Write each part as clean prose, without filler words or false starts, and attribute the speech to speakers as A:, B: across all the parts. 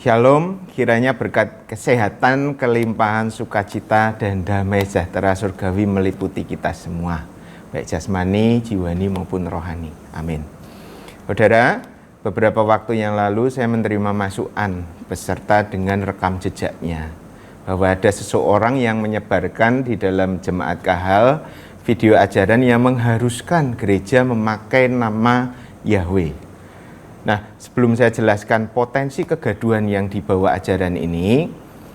A: Shalom, kiranya berkat kesehatan, kelimpahan, sukacita, dan damai sejahtera surgawi meliputi kita semua, baik jasmani, jiwani, maupun rohani. Amin. Saudara, beberapa waktu yang lalu saya menerima masukan beserta dengan rekam jejaknya bahwa ada seseorang yang menyebarkan di dalam jemaat Kahal video ajaran yang mengharuskan gereja memakai nama Yahweh. Nah, sebelum saya jelaskan potensi kegaduhan yang dibawa ajaran ini,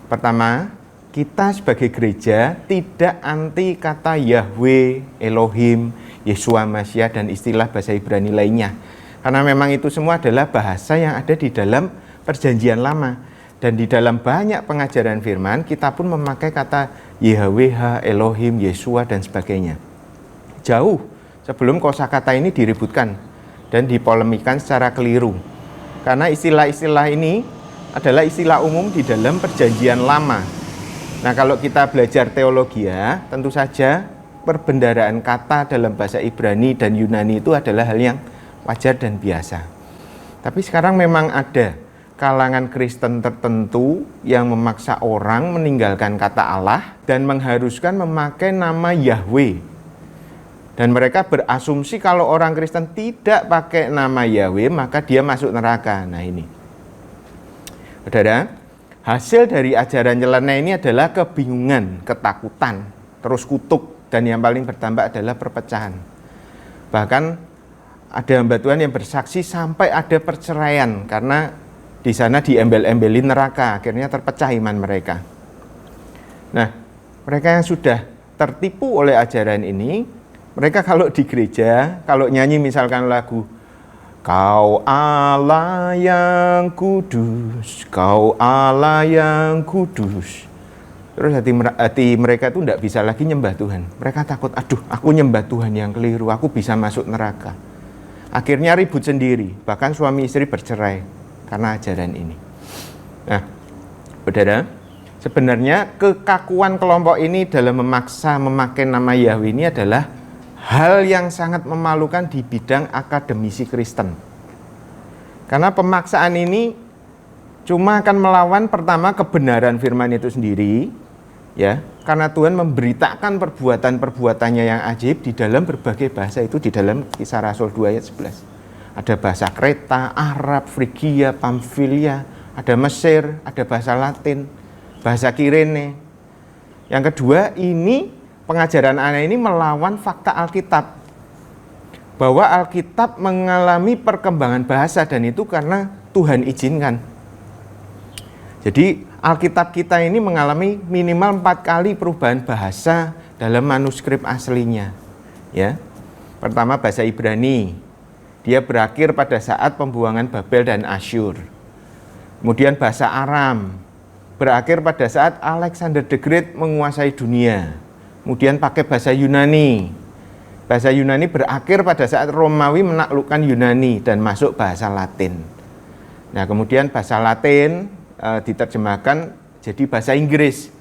A: pertama, kita sebagai gereja tidak anti kata Yahweh, Elohim, Yeshua Mashiach, dan istilah bahasa Ibrani lainnya. Karena memang itu semua adalah bahasa yang ada di dalam Perjanjian Lama. Dan di dalam banyak pengajaran firman, kita pun memakai kata Yahweh, Elohim, Yeshua, dan sebagainya. Jauh sebelum kosakata ini diributkan dan dipolemikan secara keliru. Karena istilah-istilah ini adalah istilah umum di dalam Perjanjian Lama. Nah, kalau kita belajar teologi ya, tentu saja perbendaharaan kata dalam bahasa Ibrani dan Yunani itu adalah hal yang wajar dan biasa. Tapi sekarang memang ada kalangan Kristen tertentu yang memaksa orang meninggalkan kata Allah dan mengharuskan memakai nama Yahweh. Dan mereka berasumsi kalau orang Kristen tidak pakai nama Yahweh, maka dia masuk neraka. Nah ini, saudara, hasil dari ajaran nyeleneh ini adalah kebingungan, ketakutan, terus kutuk, dan yang paling bertambah adalah perpecahan. Bahkan ada hamba Tuhan yang bersaksi sampai ada perceraian, karena di sana diembel-embelin neraka, akhirnya terpecah iman mereka. Nah, mereka yang sudah tertipu oleh ajaran ini, mereka kalau di gereja, kalau nyanyi misalkan lagu Kau Allah yang kudus, Kau Allah yang kudus, terus hati mereka itu tidak bisa lagi nyembah Tuhan. Mereka takut, aduh aku nyembah Tuhan yang keliru, aku bisa masuk neraka. Akhirnya ribut sendiri, bahkan suami istri bercerai karena ajaran ini. Nah, saudara, sebenarnya kekakuan kelompok ini dalam memaksa memakai nama Yahweh ini adalah hal yang sangat memalukan di bidang akademisi Kristen. Karena pemaksaan ini cuma akan melawan pertama kebenaran firman itu sendiri, ya. Karena Tuhan memberitakan perbuatan-perbuatannya yang ajaib di dalam berbagai bahasa itu di dalam Kisah Rasul 2 ayat 11. Ada bahasa Kreta, Arab, Frigia, Pamfilia, ada Mesir, ada bahasa Latin, bahasa Kirene. Yang kedua, ini pengajaran aneh ini melawan fakta Alkitab, bahwa Alkitab mengalami perkembangan bahasa dan itu karena Tuhan izinkan. Jadi Alkitab kita ini mengalami minimal 4 kali perubahan bahasa dalam manuskrip aslinya. Ya, pertama bahasa Ibrani, dia berakhir pada saat pembuangan Babel dan Asyur. Kemudian bahasa Aram, berakhir pada saat Alexander the Great menguasai dunia. Kemudian pakai bahasa Yunani. Bahasa Yunani berakhir pada saat Romawi menaklukkan Yunani dan masuk bahasa Latin. Nah, kemudian bahasa Latin diterjemahkan jadi bahasa Inggris.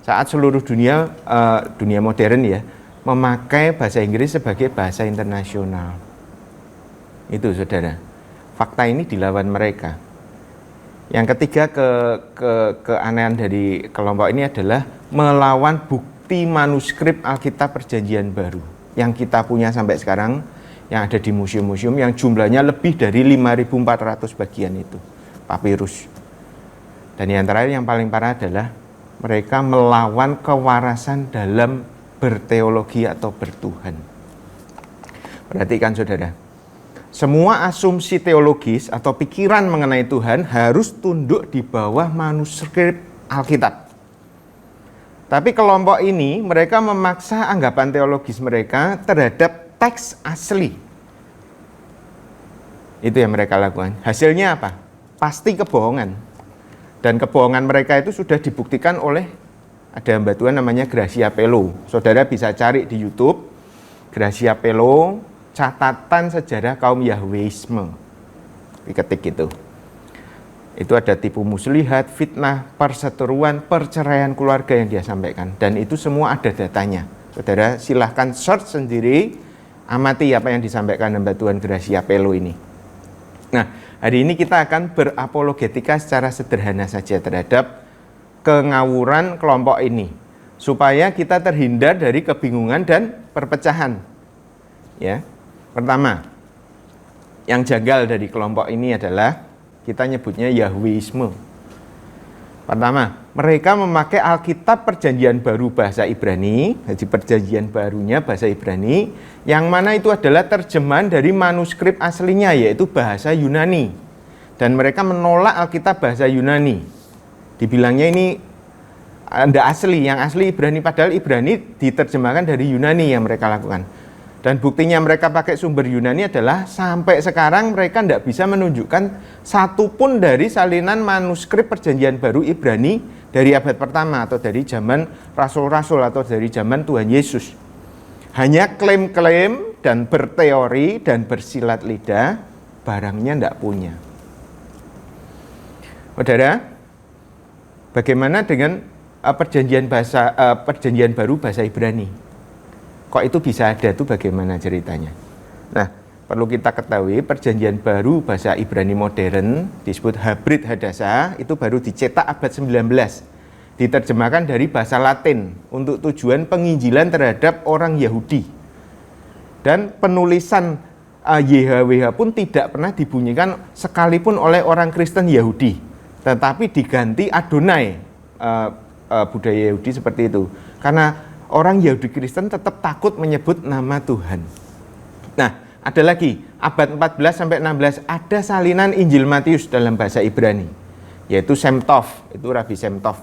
A: Saat seluruh dunia modern ya, memakai bahasa Inggris sebagai bahasa internasional. Itu saudara. Fakta ini dilawan mereka. Yang ketiga keanehan dari kelompok ini adalah melawan bukti manuskrip Alkitab Perjanjian Baru yang kita punya sampai sekarang, yang ada di museum-museum yang jumlahnya lebih dari 5.400 bagian itu papirus. Dan yang terakhir yang paling parah adalah mereka melawan kewarasan dalam berteologi atau bertuhan. Perhatikan saudara, semua asumsi teologis atau pikiran mengenai Tuhan harus tunduk di bawah manuskrip Alkitab. Tapi kelompok ini mereka memaksa anggapan teologis mereka terhadap teks asli. Itu yang mereka lakukan. Hasilnya apa? Pasti kebohongan. Dan kebohongan mereka itu sudah dibuktikan oleh ada hamba Tuhan namanya Gracia Pelo. Saudara bisa cari di YouTube Gracia Pelo, catatan sejarah kaum Yahweisme. Diketik gitu. Itu ada tipu muslihat, fitnah, perseteruan, perceraian keluarga yang dia sampaikan. Dan itu semua ada datanya. Saudara silahkan search sendiri, amati apa yang disampaikan hamba Tuhan Gracia Pelo ini. Nah, Hari ini kita akan berapologetika secara sederhana saja terhadap kengawuran kelompok ini, supaya kita terhindar dari kebingungan dan perpecahan. Ya, pertama, yang janggal dari kelompok ini adalah kita nyebutnya Yahweisme. Pertama, mereka memakai Alkitab Perjanjian Baru bahasa Ibrani, jadi Perjanjian Barunya bahasa Ibrani, yang mana itu adalah terjemahan dari manuskrip aslinya, yaitu bahasa Yunani. Dan mereka menolak Alkitab bahasa Yunani. Dibilangnya ini tidak asli, yang asli Ibrani, padahal Ibrani diterjemahkan dari Yunani yang mereka lakukan. Dan buktinya mereka pakai sumber Yunani adalah sampai sekarang mereka tidak bisa menunjukkan satupun dari salinan manuskrip Perjanjian Baru Ibrani dari abad pertama atau dari zaman Rasul-Rasul atau dari zaman Tuhan Yesus. Hanya klaim-klaim dan berteori dan bersilat lidah, barangnya tidak punya. Saudara, bagaimana dengan Perjanjian Baru bahasa Ibrani? Kok itu bisa ada tuh, bagaimana ceritanya? Nah, perlu kita ketahui Perjanjian Baru bahasa Ibrani modern disebut Habrit Hadasa, itu baru dicetak abad 19. Diterjemahkan dari bahasa Latin untuk tujuan penginjilan terhadap orang Yahudi. Dan penulisan YHWH pun tidak pernah dibunyikan sekalipun oleh orang Kristen Yahudi, tetapi diganti Adonai, budaya Yahudi seperti itu. Karena orang Yahudi Kristen tetap takut menyebut nama Tuhan. Nah, ada lagi, abad 14 sampai 16 ada salinan Injil Matius dalam bahasa Ibrani, yaitu Shem Tov, itu Rabi Shem Tov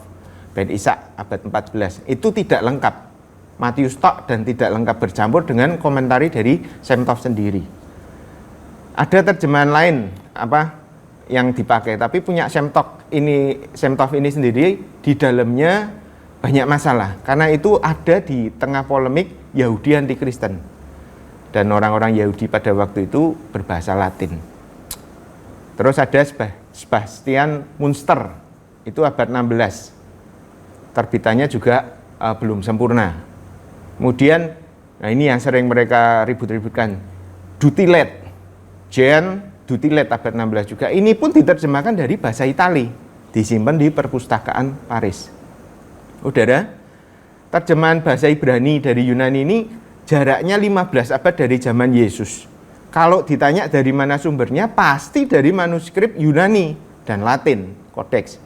A: Ben Ishak abad 14. Itu tidak lengkap, Matius tok dan tidak lengkap, bercampur dengan komentari dari Shem Tov sendiri. Ada terjemahan lain yang dipakai, tapi punya Shem Tov ini sendiri di dalamnya banyak masalah, karena itu ada di tengah polemik Yahudi anti-Kristen. Dan orang-orang Yahudi pada waktu itu berbahasa Latin. Terus ada Sebastian Munster, itu abad 16. Terbitannya juga belum sempurna. Kemudian, nah ini yang sering mereka ribut-ributkan, Dutilet, Jean Dutilet abad 16 juga. Ini pun diterjemahkan dari bahasa Itali, disimpan di perpustakaan Paris. Saudara, terjemahan bahasa Ibrani dari Yunani ini jaraknya 15 abad dari zaman Yesus. Kalau ditanya dari mana sumbernya, pasti dari manuskrip Yunani dan Latin, kodeks.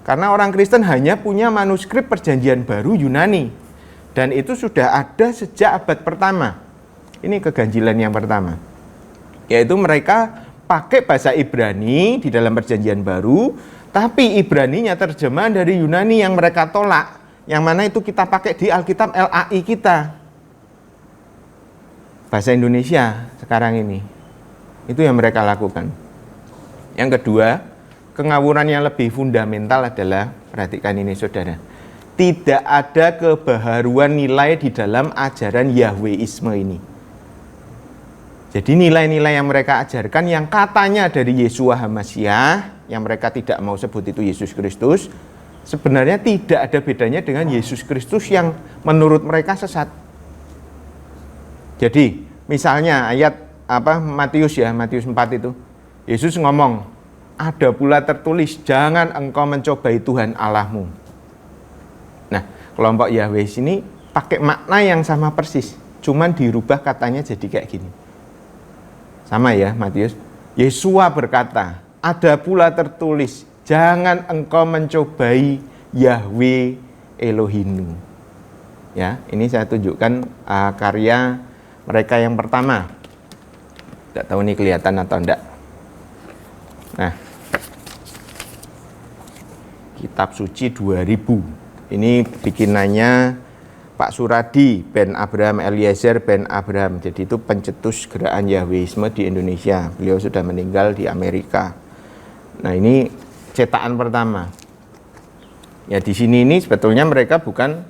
A: Karena orang Kristen hanya punya manuskrip Perjanjian Baru Yunani. Dan itu sudah ada sejak abad pertama. Ini keganjilan yang pertama. Yaitu mereka pakai bahasa Ibrani di dalam Perjanjian Baru, tapi Ibraninya terjemahan dari Yunani yang mereka tolak. Yang mana itu kita pakai di Alkitab LAI kita, bahasa Indonesia sekarang ini. Itu yang mereka lakukan. Yang kedua, kengawuran yang lebih fundamental adalah, perhatikan ini saudara, tidak ada kebaharuan nilai di dalam ajaran Yahweisme ini. Jadi nilai-nilai yang mereka ajarkan yang katanya dari Yeshua HaMashiach, yang mereka tidak mau sebut itu Yesus Kristus, sebenarnya tidak ada bedanya dengan Yesus Kristus yang menurut mereka sesat. Jadi, misalnya ayat Matius 4 itu. Yesus ngomong, ada pula tertulis, jangan engkau mencobai Tuhan Allahmu. Nah, kelompok Yahweh sini pakai makna yang sama persis, cuman dirubah katanya jadi kayak gini. Sama ya, Matius. Yesua berkata, ada pula tertulis, jangan engkau mencobai Yahweh Elohimmu. Ya, ini saya tunjukkan karya mereka yang pertama. Tidak tahu ini kelihatan atau enggak. Nah, Kitab Suci 2000. Ini bikinannya Pak Suradi Ben Abraham Eliezer Ben Abraham. Jadi itu pencetus gerakan Yahweisme di Indonesia. Beliau sudah meninggal di Amerika. Nah, ini cetakan pertama. Ya, di sini ini sebetulnya mereka bukan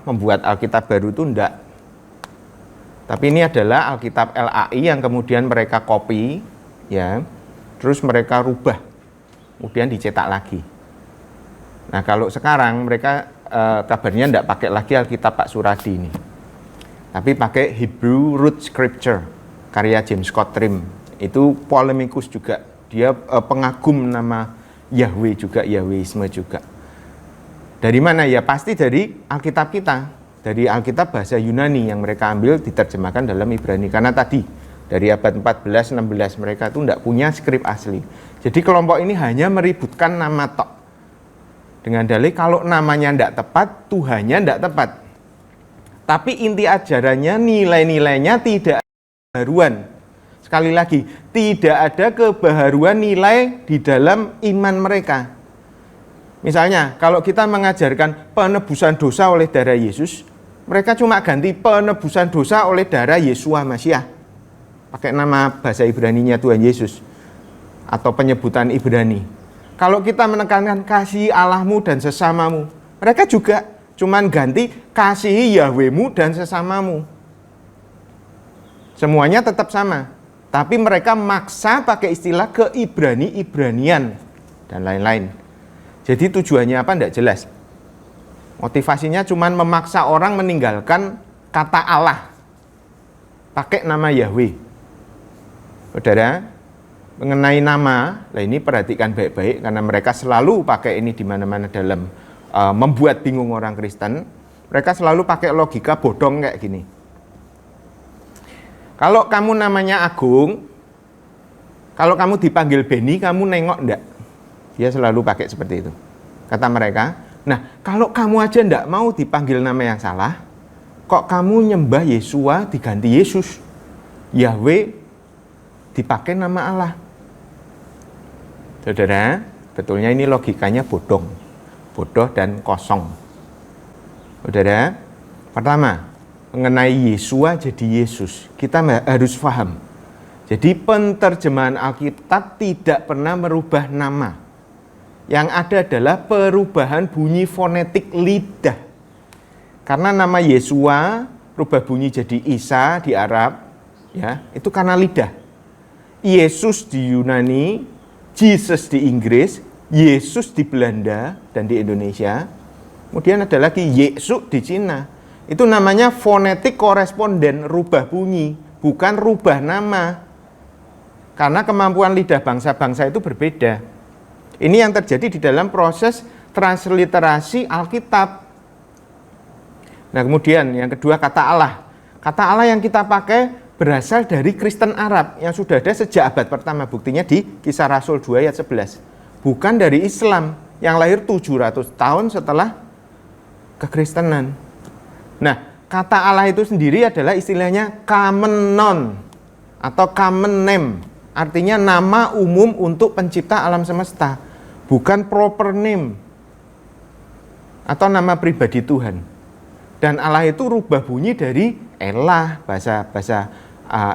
A: membuat Alkitab baru itu enggak. Tapi ini adalah Alkitab LAI yang kemudian mereka copy, ya. Terus mereka rubah. Kemudian dicetak lagi. Nah, kalau sekarang mereka kabarnya enggak pakai lagi Alkitab Pak Suradi ini. Tapi pakai Hebrew Root Scripture karya James Scott Trim. Itu polemikus juga. Dia pengagum nama Yahweh juga, Yahweisme juga. Dari mana ya? Pasti dari Alkitab kita. Dari Alkitab bahasa Yunani yang mereka ambil diterjemahkan dalam Ibrani. Karena tadi dari abad 14-16 mereka itu tidak punya skrip asli. Jadi kelompok ini hanya meributkan nama tok. Dengan dalih kalau namanya tidak tepat, Tuhannya tidak tepat. Tapi inti ajarannya, nilai-nilainya tidak ada kebaharuan. Sekali lagi, tidak ada kebaharuan nilai di dalam iman mereka. Misalnya, kalau kita mengajarkan penebusan dosa oleh darah Yesus, mereka cuma ganti penebusan dosa oleh darah Yeshua Masiah. Pakai nama bahasa Ibraninya Tuhan Yesus. Atau penyebutan Ibrani. Kalau kita menekankan kasih Allahmu dan sesamamu, mereka juga cuman ganti kasihi Yahwehmu dan sesamamu. Semuanya tetap sama. Tapi mereka maksa pakai istilah ke-Ibrani-Ibranian dan lain-lain. Jadi tujuannya apa? Tidak jelas. Motivasinya cuman memaksa orang meninggalkan kata Allah. Pakai nama Yahweh. Saudara, mengenai nama, nah ini perhatikan baik-baik karena mereka selalu pakai ini di mana-mana dalam membuat bingung orang Kristen. Mereka selalu pakai logika bodong kayak gini. Kalau kamu namanya Agung, kalau kamu dipanggil Beni, kamu nengok enggak? Dia selalu pakai seperti itu. Kata mereka, nah kalau kamu aja enggak mau dipanggil nama yang salah, kok kamu nyembah Yeshua diganti Yesus? Yahweh dipakai nama Allah. Saudara, betulnya ini logikanya bodoh dan kosong. Saudara, pertama, mengenai Yeshua jadi Yesus, kita harus paham. Jadi penterjemahan Alkitab tidak pernah merubah nama. Yang ada adalah perubahan bunyi fonetik lidah. Karena nama Yeshua rubah bunyi jadi Isa di Arab, ya, itu karena lidah. Yesus di Yunani, Jesus di Inggris, Yesus di Belanda dan di Indonesia. Kemudian ada lagi Yesus di Cina. Itu namanya fonetik koresponden, rubah bunyi, bukan rubah nama. Karena kemampuan lidah bangsa-bangsa itu berbeda. Ini yang terjadi di dalam proses transliterasi Alkitab. Nah, kemudian yang kedua kata Allah. Kata Allah yang kita pakai berasal dari Kristen Arab yang sudah ada sejak abad pertama. Buktinya di Kisah Rasul 2 ayat 11. Bukan dari Islam yang lahir 700 tahun setelah kekristenan. Nah, kata Allah itu sendiri adalah istilahnya kamenon atau common name. Artinya nama umum untuk pencipta alam semesta. Bukan proper name atau nama pribadi Tuhan. Dan Allah itu rubah bunyi dari Elah, bahasa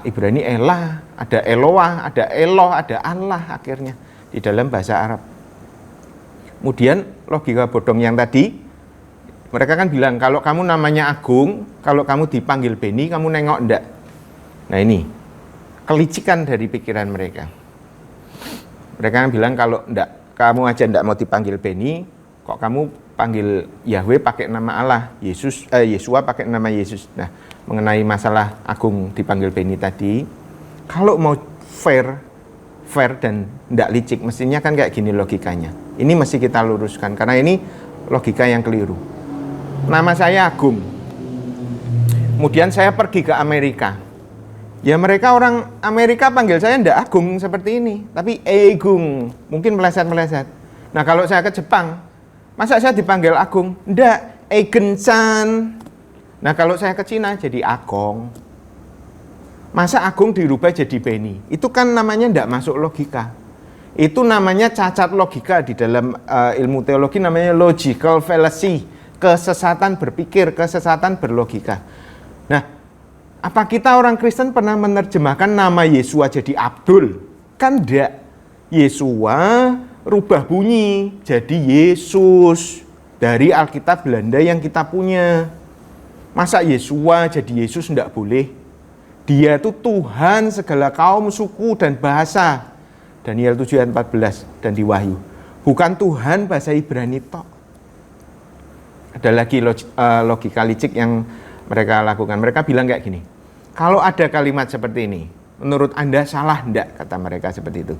A: Ibrani Elah, ada Eloah, ada Eloh, ada Allah akhirnya di dalam bahasa Arab. Kemudian logika bodong yang tadi, mereka kan bilang kalau kamu namanya Agung, kalau kamu dipanggil Beni, kamu nengok enggak. Nah ini, kelicikan dari pikiran mereka. Mereka kan bilang kalau enggak, kamu aja enggak mau dipanggil Beni, kok kamu panggil Yahweh pakai nama Allah, Yeshua pakai nama Yesus. Nah, mengenai masalah Agung dipanggil Beni tadi, kalau mau fair dan enggak licik, mestinya kan kayak gini logikanya. Ini mesti kita luruskan, karena ini logika yang keliru. Nama saya Agung. Kemudian saya pergi ke Amerika. Ya mereka orang Amerika panggil saya ndak Agung seperti ini, tapi Egung, mungkin meleset-meleset. Nah kalau saya ke Jepang, masa saya dipanggil Agung? Ndak, Egen-chan. Nah kalau saya ke Cina jadi Agong. Masa Agung dirubah jadi Beni? Itu kan namanya ndak masuk logika. Itu namanya cacat logika di dalam ilmu teologi, namanya logical fallacy. Kesesatan berpikir, kesesatan berlogika. Nah, apa kita orang Kristen pernah menerjemahkan nama Yeshua jadi Abdul? Kan enggak. Yeshua rubah bunyi jadi Yesus dari Alkitab Belanda yang kita punya. Masa Yeshua jadi Yesus enggak boleh? Dia itu Tuhan segala kaum, suku, dan bahasa. Daniel 7 ayat 14 dan di Wahyu. Bukan Tuhan bahasa Ibrani tok. Ada lagi logika licik yang mereka lakukan. Mereka bilang kayak gini, kalau ada kalimat seperti ini, Menurut Anda salah enggak? Kata mereka seperti itu.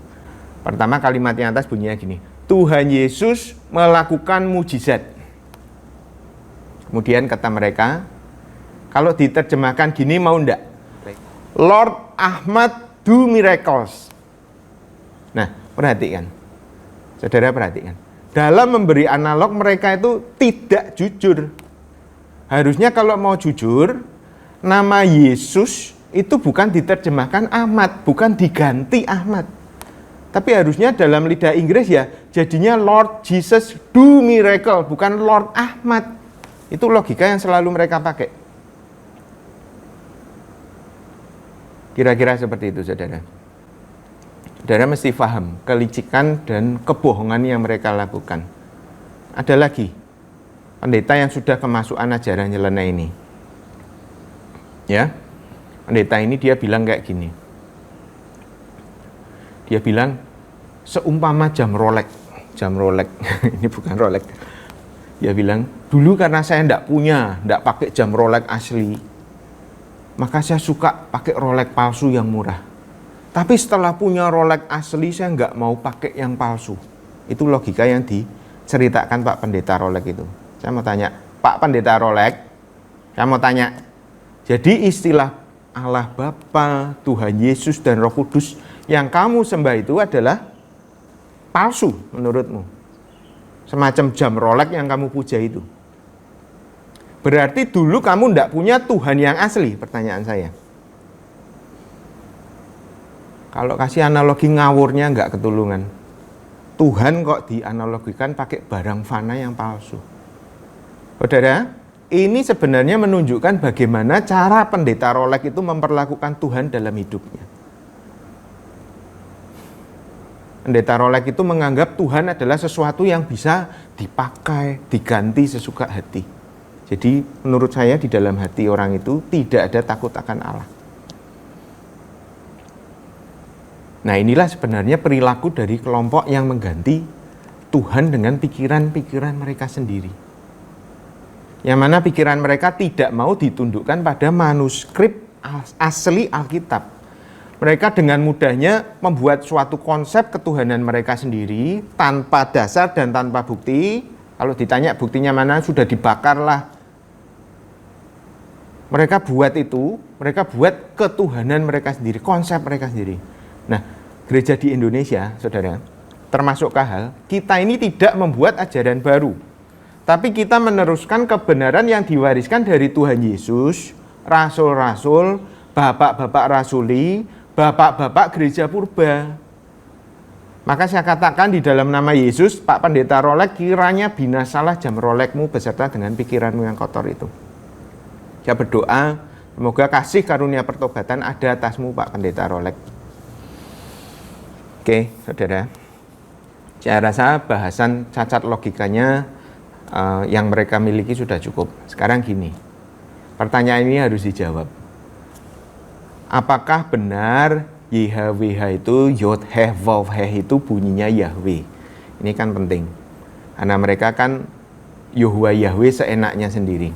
A: Pertama kalimat yang atas bunyinya gini, Tuhan Yesus melakukan mujizat. Kemudian kata mereka, kalau diterjemahkan gini mau enggak? Lord Ahmad do miracles. Nah, perhatikan. Saudara perhatikan. Dalam memberi analog mereka itu tidak jujur. Harusnya kalau mau jujur, nama Yesus itu bukan diterjemahkan Ahmad, bukan diganti Ahmad. Tapi harusnya dalam lidah Inggris ya, jadinya Lord Jesus do miracle, bukan Lord Ahmad. Itu logika yang selalu mereka pakai. Kira-kira seperti itu, saudara. Saudara mesti paham kelicikan dan kebohongan yang mereka lakukan. Ada lagi, pendeta yang sudah kemasukan ajaran nyeleneh ini. Ya, pendeta ini dia bilang kayak gini. Dia bilang, seumpama jam Rolex. Ini bukan Rolex. Dia bilang, dulu karena saya enggak pakai jam Rolex asli, maka saya suka pakai Rolex palsu yang murah. Tapi setelah punya Rolex asli, saya enggak mau pakai yang palsu. Itu logika yang diceritakan Pak Pendeta Rolex itu. Saya mau tanya, Pak Pendeta Rolex, saya mau tanya, jadi istilah Allah Bapa, Tuhan Yesus, dan Roh Kudus yang kamu sembah itu adalah palsu menurutmu? Semacam jam Rolex yang kamu puja itu. Berarti dulu kamu tidak punya Tuhan yang asli, pertanyaan saya. Kalau kasih analogi ngawurnya nggak ketulungan. Tuhan kok dianalogikan pakai barang fana yang palsu. Saudara, ini sebenarnya menunjukkan bagaimana cara pendeta Rolex itu memperlakukan Tuhan dalam hidupnya. Pendeta Rolex itu menganggap Tuhan adalah sesuatu yang bisa dipakai, diganti sesuka hati. Jadi menurut saya di dalam hati orang itu tidak ada takut akan Allah. Nah, inilah sebenarnya perilaku dari kelompok yang mengganti Tuhan dengan pikiran-pikiran mereka sendiri. Yang mana pikiran mereka tidak mau ditundukkan pada manuskrip asli Alkitab. Mereka dengan mudahnya membuat suatu konsep ketuhanan mereka sendiri tanpa dasar dan tanpa bukti. Kalau ditanya buktinya mana, sudah dibakarlah. Mereka buat itu, mereka buat ketuhanan mereka sendiri, konsep mereka sendiri. Nah, gereja di Indonesia, saudara, termasuk KAHAL, kita ini tidak membuat ajaran baru. Tapi kita meneruskan kebenaran yang diwariskan dari Tuhan Yesus, rasul-rasul, bapak-bapak rasuli, bapak-bapak gereja purba. Maka saya katakan di dalam nama Yesus, Pak Pendeta Rolex, kiranya binasalah jam Rolexmu beserta dengan pikiranmu yang kotor itu. Saya berdoa, semoga kasih karunia pertobatan ada atasmu, Pak Pendeta Rolex. Oke, saudara. Saya rasa bahasan cacat logikanya yang mereka miliki sudah cukup. Sekarang gini, pertanyaan ini harus dijawab. Apakah benar YHWH itu, Yod Heh Vav Heh itu bunyinya Yahweh? Ini kan penting. Karena mereka kan Yahweh seenaknya sendiri.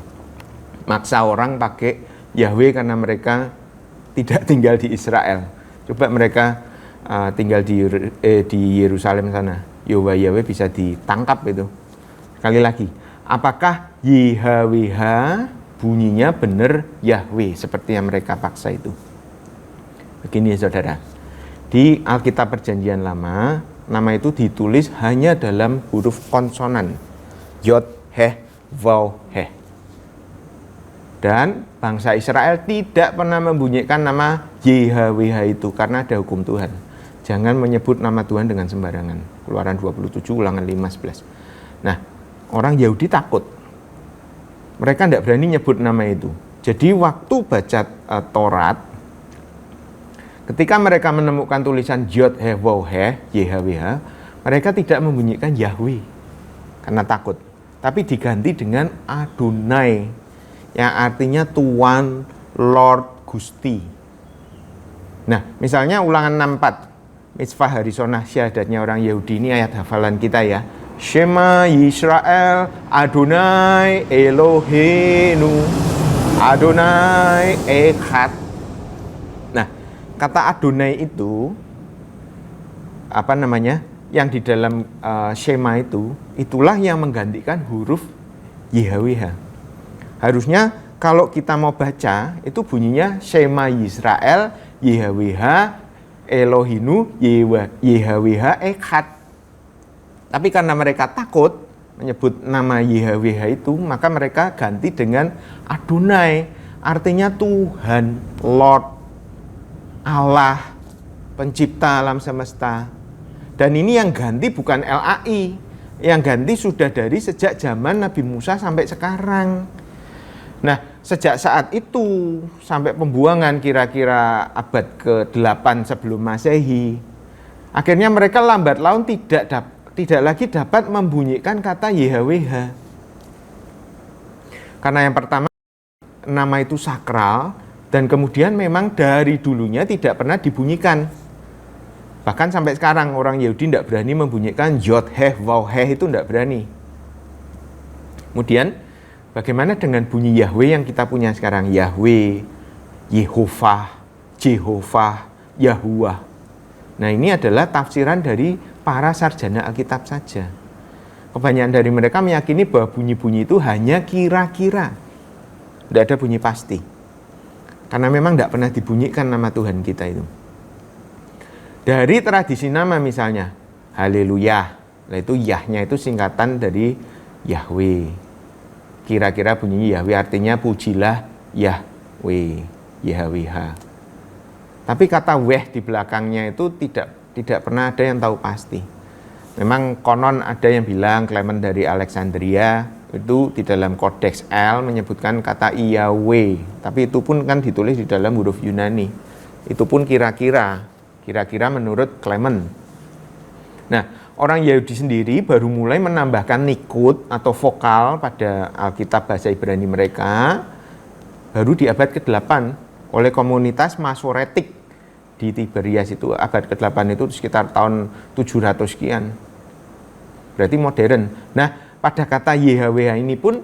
A: Maksa orang pakai Yahweh karena mereka tidak tinggal di Israel. Coba mereka tinggal di Yerusalem sana, Yahweh bisa ditangkap itu. Sekali lagi, apakah YHWH bunyinya benar Yahweh seperti yang mereka paksa itu? Begini ya saudara, di Alkitab Perjanjian Lama, nama itu ditulis hanya dalam huruf konsonan, Yod, Heh, Vav, Heh. Dan bangsa Israel tidak pernah membunyikan nama YHWH itu karena ada hukum Tuhan. Jangan menyebut nama Tuhan dengan sembarangan. Keluaran 27, Ulangan 5:11. Nah, orang Yahudi takut. Mereka tidak berani nyebut nama itu. Jadi waktu baca Taurat, ketika mereka menemukan tulisan Yod, Heh, Vav, Heh, YHWH, mereka tidak membunyikan Yahweh karena takut. Tapi diganti dengan Adonai, yang artinya Tuhan, Lord, Gusti. Nah, misalnya Ulangan 64, Mitzvah Hari Shonah syahadatnya orang Yahudi, ini ayat hafalan kita ya. Shema Yisrael, Adonai Eloheinu, Adonai Echad. Nah, kata Adonai itu yang di dalam Shema itu, itulah yang menggantikan huruf YHWH. Harusnya kalau kita mau baca itu bunyinya Shema Yisrael YHWH Elohinu YHWH Echad. Tapi karena mereka takut menyebut nama YHWH itu, maka mereka ganti dengan Adonai, artinya Tuhan, Lord, Allah, pencipta alam semesta. Dan ini yang ganti bukan LAI, yang ganti sudah dari sejak zaman Nabi Musa sampai sekarang. Nah, sejak saat itu sampai pembuangan kira-kira abad ke-8 sebelum Masehi, akhirnya mereka lambat laun tidak lagi dapat membunyikan kata YHWH. Karena yang pertama, nama itu sakral, dan kemudian memang dari dulunya tidak pernah dibunyikan. Bahkan sampai sekarang orang Yahudi tidak berani membunyikan Yod Heh Vav Heh, itu tidak berani. Kemudian bagaimana dengan bunyi Yahweh yang kita punya sekarang? Yahweh, Yehovah, Jehovah, Yahuwah. Nah, ini adalah tafsiran dari para sarjana Alkitab saja. Kebanyakan dari mereka meyakini bahwa bunyi-bunyi itu hanya kira-kira, tidak ada bunyi pasti. Karena memang tidak pernah dibunyikan nama Tuhan kita itu. Dari tradisi nama misalnya, Haleluya, itu Yahnya itu singkatan dari Yahweh. Kira-kira bunyi Yahweh artinya pujilah Yahweh, YHWH. Tapi kata weh di belakangnya itu tidak pernah ada yang tahu pasti. Memang konon ada yang bilang Clement dari Alexandria itu di dalam Kodeks L menyebutkan kata Yahweh, tapi itu pun kan ditulis di dalam huruf Yunani. Itu pun kira-kira menurut Clement. Nah, orang Yahudi sendiri baru mulai menambahkan nikut atau vokal pada Alkitab bahasa Ibrani mereka baru di abad ke-8 oleh komunitas Masoretik di Tiberias. Itu abad ke-8 itu sekitar tahun 700 sekian. Berarti modern. Nah, pada kata YHWH ini pun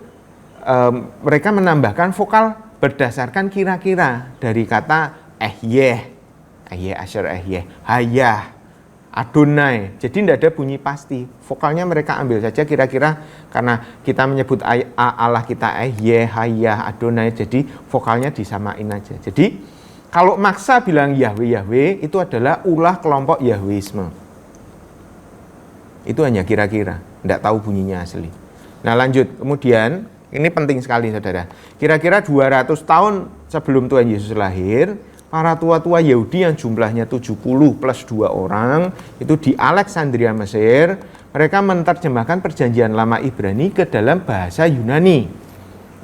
A: mereka menambahkan vokal berdasarkan kira-kira dari kata Ehyeh Asher Ehyeh, Hayah, Adonai. Jadi tidak ada bunyi pasti. Vokalnya mereka ambil saja kira-kira, karena kita menyebut Allah kita Ehyeh, Hayah, Adonai, jadi vokalnya disamain aja. Jadi kalau maksa bilang Yahweh itu adalah ulah kelompok Yahwisme. Itu hanya kira-kira, tidak tahu bunyinya asli. Nah, lanjut. Kemudian ini penting sekali, saudara. Kira-kira 200 tahun sebelum Tuhan Yesus lahir, para tua-tua Yahudi yang jumlahnya 70 plus 2 orang itu di Alexandria, Mesir, mereka menerjemahkan Perjanjian Lama Ibrani ke dalam bahasa Yunani.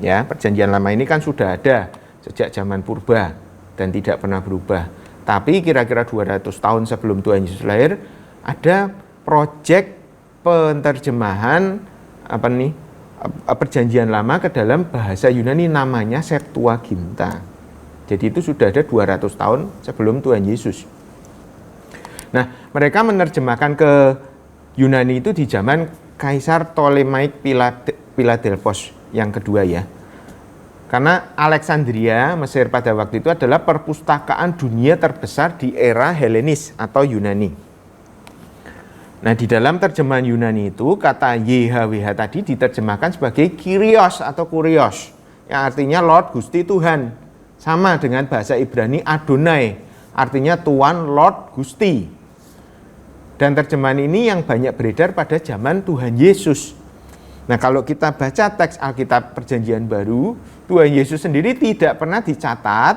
A: Ya, Perjanjian Lama ini kan sudah ada sejak zaman purba dan tidak pernah berubah. Tapi kira-kira 200 tahun sebelum Tuhan Yesus lahir ada proyek penerjemahan Perjanjian Lama ke dalam bahasa Yunani, namanya Septuaginta. Jadi itu sudah ada 200 tahun sebelum Tuhan Yesus. Nah, mereka menerjemahkan ke Yunani itu di zaman Kaisar Ptolemaic Philadelphos yang kedua ya. Karena Alexandria, Mesir pada waktu itu adalah perpustakaan dunia terbesar di era Helenis atau Yunani. Nah, di dalam terjemahan Yunani itu kata YHWH tadi diterjemahkan sebagai Kyrios atau Kurios, yang artinya Lord, Gusti, Tuhan. Sama dengan bahasa Ibrani Adonai, artinya Tuan, Lord, Gusti. Dan terjemahan ini yang banyak beredar pada zaman Tuhan Yesus. Nah, kalau kita baca teks Alkitab Perjanjian Baru, Tuhan Yesus sendiri tidak pernah dicatat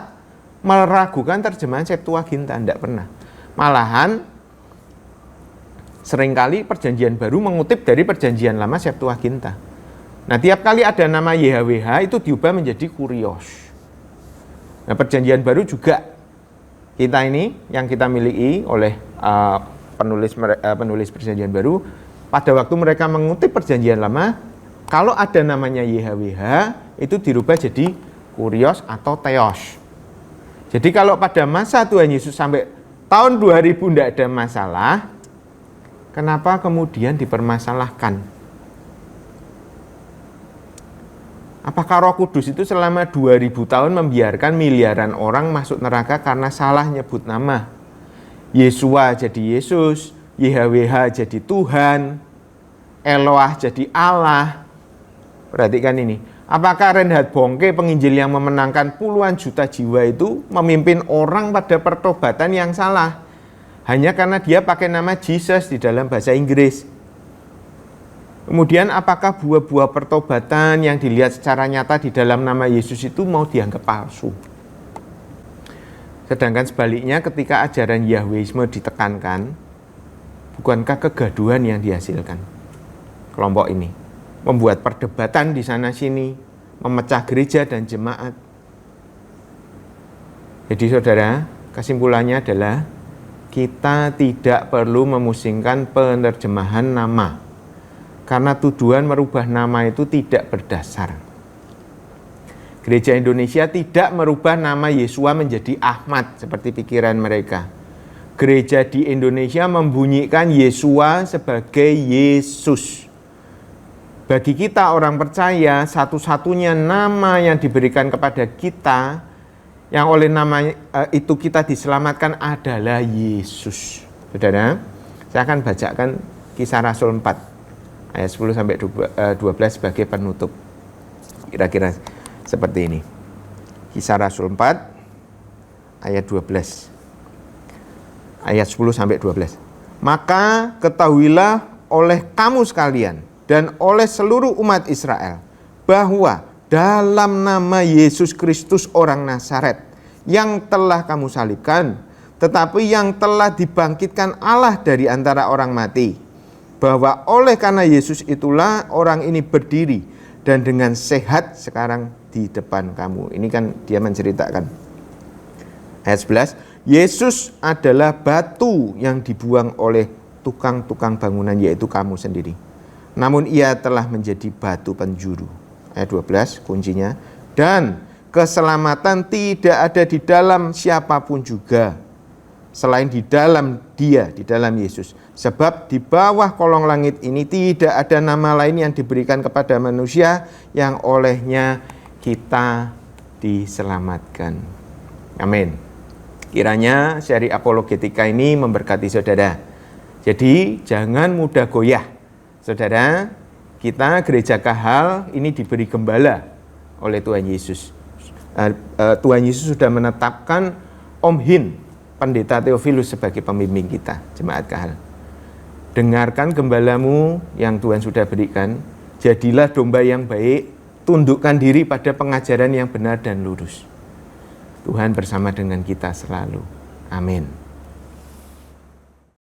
A: meragukan terjemahan Septuaginta, tidak pernah. Malahan seringkali Perjanjian Baru mengutip dari Perjanjian Lama Septuaginta. Nah, tiap kali ada nama YHWH itu diubah menjadi Kurios. Nah, Perjanjian Baru juga kita ini yang kita miliki oleh penulis Perjanjian Baru, pada waktu mereka mengutip Perjanjian Lama, kalau ada namanya YHWH itu dirubah jadi Kurios atau Theos. Jadi kalau pada masa Tuhan Yesus sampai tahun 2000 tidak ada masalah, kenapa kemudian dipermasalahkan? Apakah Roh Kudus itu selama 2000 tahun membiarkan miliaran orang masuk neraka karena salah nyebut nama? Yesua jadi Yesus, YHWH jadi Tuhan, Eloah jadi Allah. Perhatikan ini. Apakah Reinhard Bonnke, penginjil yang memenangkan puluhan juta jiwa itu memimpin orang pada pertobatan yang salah hanya karena dia pakai nama Jesus di dalam bahasa Inggris? Kemudian apakah buah-buah pertobatan yang dilihat secara nyata di dalam nama Yesus itu mau dianggap palsu? Sedangkan sebaliknya ketika ajaran Yahweisme ditekankan, bukankah kegaduhan yang dihasilkan kelompok ini? Membuat perdebatan di sana-sini, memecah gereja dan jemaat. Jadi saudara, kesimpulannya adalah kita tidak perlu memusingkan penerjemahan nama. Karena tuduhan merubah nama itu tidak berdasar. Gereja Indonesia tidak merubah nama Yesua menjadi Ahmad seperti pikiran mereka. Gereja di Indonesia membunyikan Yesua sebagai Yesus. Bagi kita orang percaya, satu-satunya nama yang diberikan kepada kita, yang oleh nama itu kita diselamatkan adalah Yesus. Saudara, saya akan bacakan Kisah Rasul 4. Ayat 10 sampai 12 sebagai penutup. Kira-kira seperti ini. Kisah Rasul 4 ayat 12. Ayat 10 sampai 12. Maka ketahuilah oleh kamu sekalian dan oleh seluruh umat Israel bahwa dalam nama Yesus Kristus orang Nazaret yang telah kamu salibkan, tetapi yang telah dibangkitkan Allah dari antara orang mati, bahwa oleh karena Yesus itulah orang ini berdiri dan dengan sehat sekarang di depan kamu. Ini kan dia menceritakan. Ayat 11, Yesus adalah batu yang dibuang oleh tukang-tukang bangunan, yaitu kamu sendiri. Namun ia telah menjadi batu penjuru. Ayat 12 kuncinya. Dan keselamatan tidak ada di dalam siapapun juga selain di dalam Dia, di dalam Yesus. Sebab di bawah kolong langit ini tidak ada nama lain yang diberikan kepada manusia yang olehnya kita diselamatkan. Amin. Kiranya seri apologetika ini memberkati saudara. Jadi jangan mudah goyah. Saudara, kita gereja Kahal ini diberi gembala oleh Tuhan Yesus. Tuhan Yesus sudah menetapkan Om Hin, Pendeta Theophilus sebagai pembimbing kita, Jemaat Kahal. Dengarkan gembalamu yang Tuhan sudah berikan, jadilah domba yang baik, tundukkan diri pada pengajaran yang benar dan lurus. Tuhan bersama dengan kita selalu. Amin.